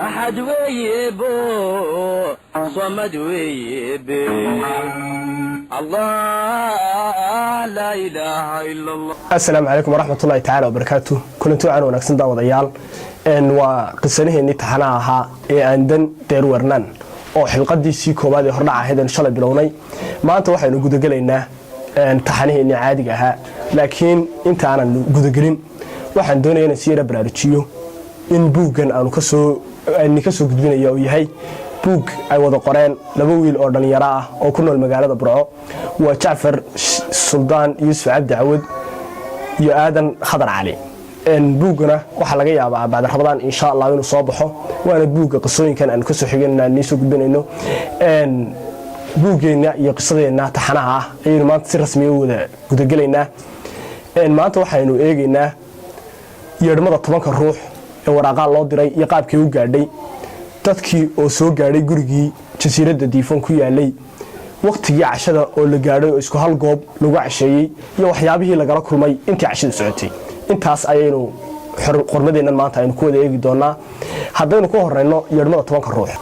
أحد ويبو صمد ويبي الله لا إله إلا الله. السلام عليكم ورحمة الله تعالى وبركاته. كنتوا عن ونكسن دا وديال إن وقصنيه إني تحناها عندن دير ورنان أو حلقة سي كوباد هرنا عهدا إن شاء الله بلوني ما أنت واحد نقول جلينا تحنيه إني عادي جها لكن أنت أنا نقول جلين واحد دوني أنا سيرة برارتشيو إن بوجن أو إني كسو جدنا يوهي بوج أي وضع قرآن لبوي الأردن يراه أو كنا المجال هذا برعو وجعفر السلطان يوسف عبد عود يؤذن خضر عليه إن بوجنا وحلاقيه بعد رمضان إن شاء الله ينصابحه وأنا بوج قصوين كان أن كسو حجنا الناس جدنا إنه إن بوجنا يقصدنا تحناها أي ما تصير رسمي وده قد قلنا إن ما توحى إنه إيجنا يرمض طبعا الروح waraaqaa loo diray iyo qaabkii uu gaadhay dadkii oo soo gaadhay gurigii jasiiradda diifon ku yaalay waqtigii cashada oo la gaadhay oo isku hal goob lagu casheeyay iyo waxyaabihii lagala kulmay intii cashada socotay intaas ayaynu qormadeenan maanta aynu ku wada eegi doonaa haddaynu ku horeyno yeedhmada 10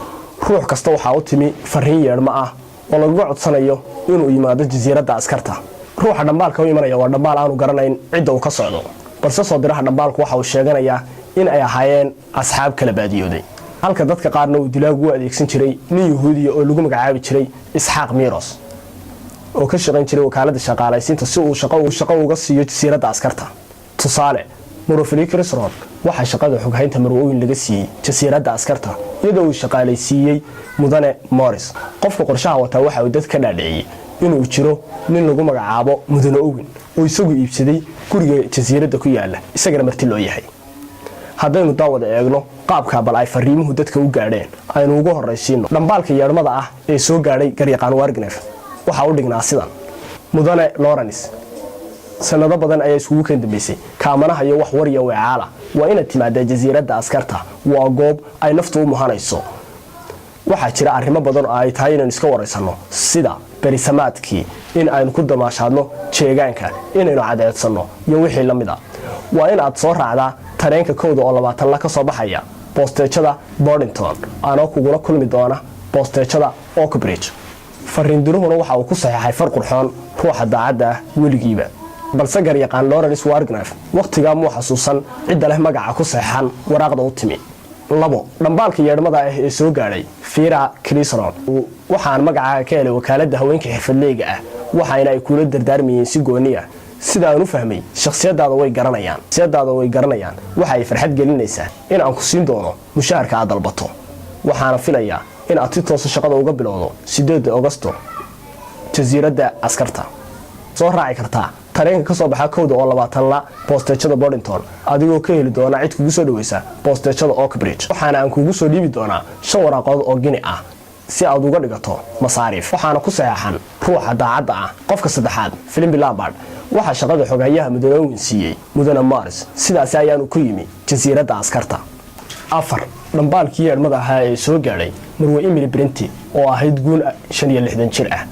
ruux kasta waxaa u timi fariin yeedhmo ah oo lagu codsanayo inuu yimaado jasiiradda askarta ruuxa dhambaalka u imanaya waa dhambaal aanu garanayn cidda uu ka socdo balse soo diraha dhambaalku waxa uu sheeganayaa in ay ahaayeen asxaab kala baadiyooday halka dadka qaarna uu dilaagu u adeegsan jiray nin yahuudiya oo lagu magacaabi jiray Isxaaq Miros oo ka shaqayn jiray wakaaladda shaqaalaysiinta si uu shaqo uga siiyo jasiiradda askarta tusaale Murofili Crisron waxa shaqada xoghaynta marwooyin laga siiyay jasiiradda askarta iyadoo uu shaqaalaysiiyay mudane Morris qofka qorshaha wata waxa uu dadka dhaadhiciyay inuu jiro nin lagu magacaabo mudane Owen oo isagu iibsaday guriga jasiiradda ku yaala isagana marti loo yahay haddaynu daawada eegno qaabka bal ay fariimuhu dadka u gaadheen aynu ugu horeysiino dhambaalka yeedhmada ah ee soo gaadhay garyaqaan Wagner waxa uu dhignaa sidan mudane Lawrence sanado badan ayaa isugu kan dambeysay kaamanaha iyo wax war iyo weecaala waa inaad timaada jasiiradda askarta waa goob ay naftu u muhanayso waxaa jira arrimo badan oo ay tahay inaan iska wareysano sida berisamaadkii in aynu ku damaashaadno jeegaanka inaynu cadeedsano iyo wixii la mid ah waa in aad soo raacdaa tareenka kooda oo 20 la ka soo baxaya boosteejada Boddington aan kugula kulmi doona boosteejada Oakbridge fariindiruhuna waxa uu ku saxeexay far qurxoon ruuxa daacadda weligiiba balse garyaqaan Lawrence Wagner waqtiga mu xasuusan cid leh magaca ku saxeexan waraaqda u timi labo dhambaalka yeedhmada ah ee soo gaadhay Fira Crisron waxaan magaca ka helay wakaaladda haweenka xirfadleyga ah waxayna ay kula dardaarmayeen si gooni ah sida aanu fahmay shakhsiyadaada way garanayaan waxa ay farxad gelinaysaa in aan ku siin doono mushaharka aad dalbato waxaana filayaa in aad si toos ah shaqada uga bilowdo 8 Agosto jasiiradda askarta soo raaci kartaa tareenka ka soo baxa kooda oo 20 la boosteejada Boddington adigoo ka heli doona cid kugu soo dhaweysa boosteejada Oakbridge waxaana aan kugu soo dhiibi doonaa 5 waraaqood oo gini ah si aad uga dhigato masaariif waxaana ku saxeexan ruuxa daacadda ah qofka saddexaad Philip Lambert waxa shaqada xogayaha mudane siiyay mudane Morris sidaas ayaanu ku yimi jasiiradda askarta afar dhambaalkii yeedhmada ahaa ee soo gaadhay Marwe Emily Brinty oo ahayd guun 65 jir ah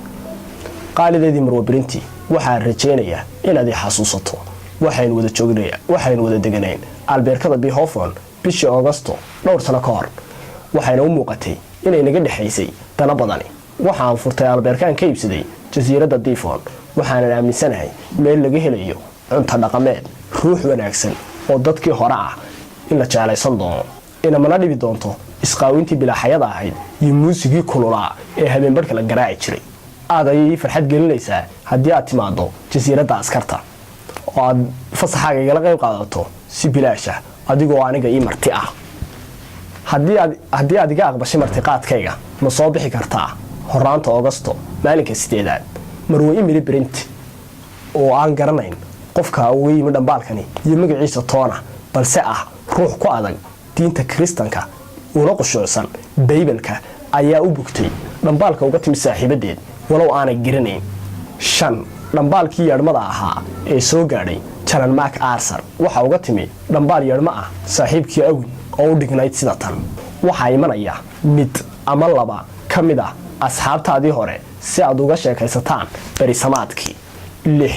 qaalideedii Marwe Brinty waxa rajeenaya inaad xasuusato waxaynu wada deganayn albeerkada Beethoven bishii Agosto dhowr sano ka hor waxayna u muuqatay inay naga dhaxaysay dana badani waxaan furtay albeerkan ka iibsaday jasiiradda Devon waxaan aaminsanahay meel laga helayo cunto dhaqameed ruux wanaagsan oo dadkii hore ah in la jeclaysan doono ina mana dhibi doonto isqaawintii bilaaxayada ahayd iyo muusigii kululaa ee habeenbarka la garaaci jiray aad ayay farxad gelinaysaa haddii aad timaado jasiiradda askarta oo aad fasaxaaga igala qayb qaadato si bilaash ah adigoo aniga ii marti ah haddii aad iga aqbashay martiqaadkayga ma soo bixi kartaa horaanta Agosto maalinka 8aad Marwe Emily Brinty oo aan garanayn qofka uu yimid dhambaalkani iyo magaciisa toona balse ah ruux ku adag diinta Kristanka oo qoshoocsan Bible-ka ayaa u bugtay dhambaalka uga timi saaxiibadeed walow aanay garanayn 5 dhambaalkii yeedhmada ahaa ee soo gaadhay Jalan Mark Arthur waxa uga timi dhambaal yeedhmo ah saaxiibkii Owen oo u dhignayd sida tan waxa imanaya mid ama laba kamid ah asxaabtaadii hore si aad uga sheekaysataan berisamaadkii 6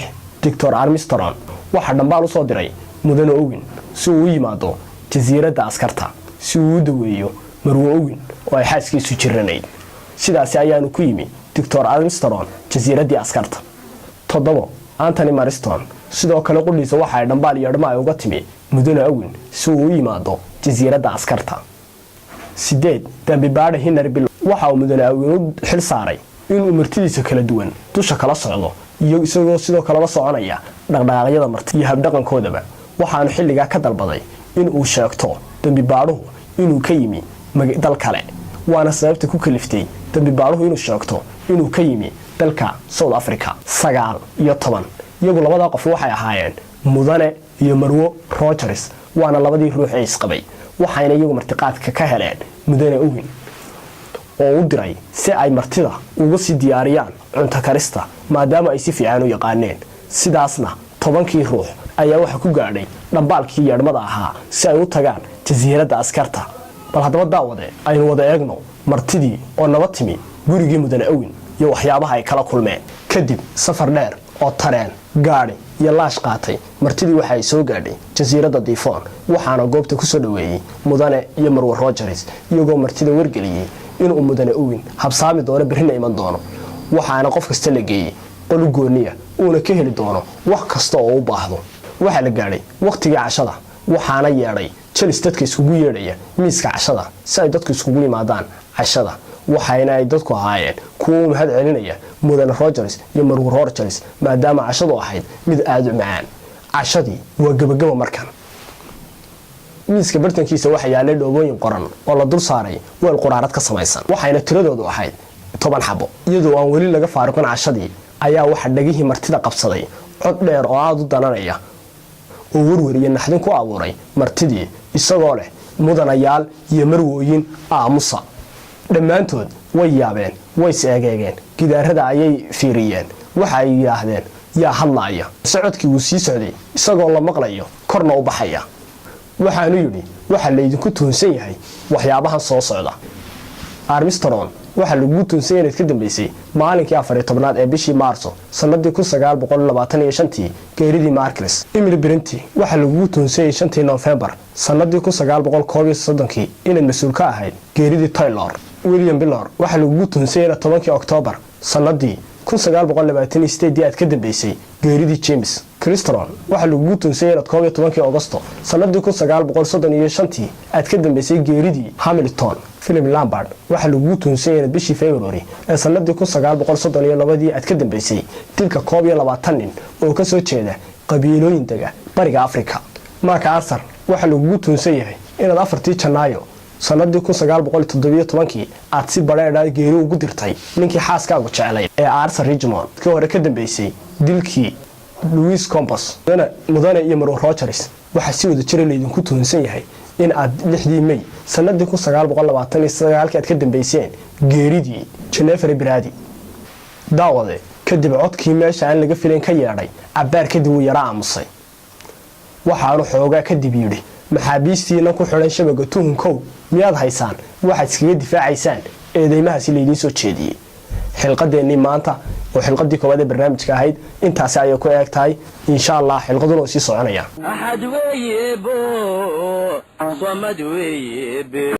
Dr. Armstrong waxa dhambaal u soo diray mudane Owen si uu yimaado jasiiradda askarta si uu u daweeyo marwo owin oo ay xaaskiisu jiranayd sidaasi ayaanu ku yimi doctor Armstrong jasiiradii askarta 7 Anthony Mariston sidoo kale qudhiisa waxa ay dhambaal iyo dhama ay uga timi mudane owin si uu u yimaado jasiiradda askarta 8 dambi baadha Henry Bill waxa uu mudane owin xil saaray inuu martidiisa kala duwan dusha kala socdo iyo isagoo sidoo kale la soconaya dhaqdhaqaaqyada marti iyo habdhaqankoodaba waxaanu xilliga ka dalbaday inuu sheegto dambi baadhuhu inuu ka yimi dal kale waana sababta ku kaliftay dambi baadhuhu inuu sheegto inuu ka yimi dalka South Africa 9 iyo 10 iyagu labada qof waxay ahaayeen mudane iyo marwo Rogers waana labadii ruux ee isqabay waxayna iyagu martiqaadka ka heleen mudane owin oo u diray si ay martida uga sii diyaariyaan cunto karista maadaama ay si fiican u yaqaaneen sidaasna 10kii ruux ayaa waxa ku gaadhay dhambaalkii yeedhmada ahaa si ay u tagaan jasiiradda askarta bal haddaba daawade aynu wada eegno martidii oo nabad timi gurigii mudane owin iyo waxyaabaha ay kala kulmeen kadib safar dheer oo tareen gaari iyo laash qaatay martidii waxa ay soo gaadhay jasiiradda Devon waxaana goobta ku soo dhaweeyay mudane iyo marwo Rogers iyagoo martida wargeliyay inuu mudane owin habsaami doono birina iman doono waxaana qof kasta la geeyay qol gooniya uuna ka heli doono wax kasta oo u baahdo waxa la gaadhay waqtigii cashada waxaana yeedhay jalis dadka isugu yeedhaya miiska cashada si ay dadku isugu yimaadaan cashada waxayna ay dadku ahaayeen kuwa mahad celinaya mudane Rogers iyo marwo Rogers maadaama cashadu ahayd mid aad u macaan cashadii waa gabagaba markan miiska bartankiisa waxa yaalay dhoobooyin qoran oo la dul saaray weel quraarad ka samaysan waxayna tiradoodu ahayd 10 xabo iyadoo aan weli laga faaruqin cashadii ayaa waxa dhagihii martida qabsaday cod dheer oo aad u dananaya oo warwariye naxdin ku abuuray martidii isagoo leh mudanayaal iyo marwooyin aamusa dhammaantood way yaabeen way seegeegeen gidaarada ayay fiiriyeen waxa ay yiraahdeen yaa hadlaaya socodkii uu sii socday isagoo la maqlayo korna u baxaya waxaanu yiri waxa la idinku toonsan yahay waxyaabahan soo socda Armstrong waxa lagu toonsan yahay ka dambeysay maalinkii 14aad ee bishii Maarso sanadii 1925 geeridii Marcus Emily Brinty waxa lagu toonsan yahay 5 November sanadii 1931 inay mas'uul ka ahayd geeridii Taylor William Billor waxa lagu toonsan yahay 10 October sanadii 1928 aad ka dambeysay geeridii James Cristron waxa lagu toonsan yahay 11 Agosto sanadii 1935 aad ka dambeysay geeridii Hamilton Philip Lambert waxa lagu toonsan yahay bishii February ee sanadii 1932 aad ka dambeysay dilka 21 nin oo ka soo jeeda qabiilooyin dega bariga Afrika Mark Arthur waxa lagu toonsan yahay in 4 Janaayo sanadii 1917 aad si bareedhay geeri ugu dirtay ninkii xaaskaagu jeclay ee Arthur Richmond ka hore ka dambeysay dilkii Louis Compass mudane iyo marwo Rogers waxa si wada jira leedinku toonsan yahay in aad 6 May sanadii 1929 aad ka dambeyseen geeridii Jennifer Brady daawade kadib codkii meesha aan laga filayn ka yeedhay abaar kadib uu yara aamusay waxaanu xoogaa kadib yiri maxaabiistiina ku xiran shabaga tuhunkow miyaad haysaan waxaad iskaga difaacaysaan eedeymahaasi leedin soo jeediyay xilqadeennii maanta oo xilqadii koowaad ee barnaamijka ahayd intaasi ayay ku eegtahay insha Allah xilqaduna sii soconaya أحد ويبو صمد ويبو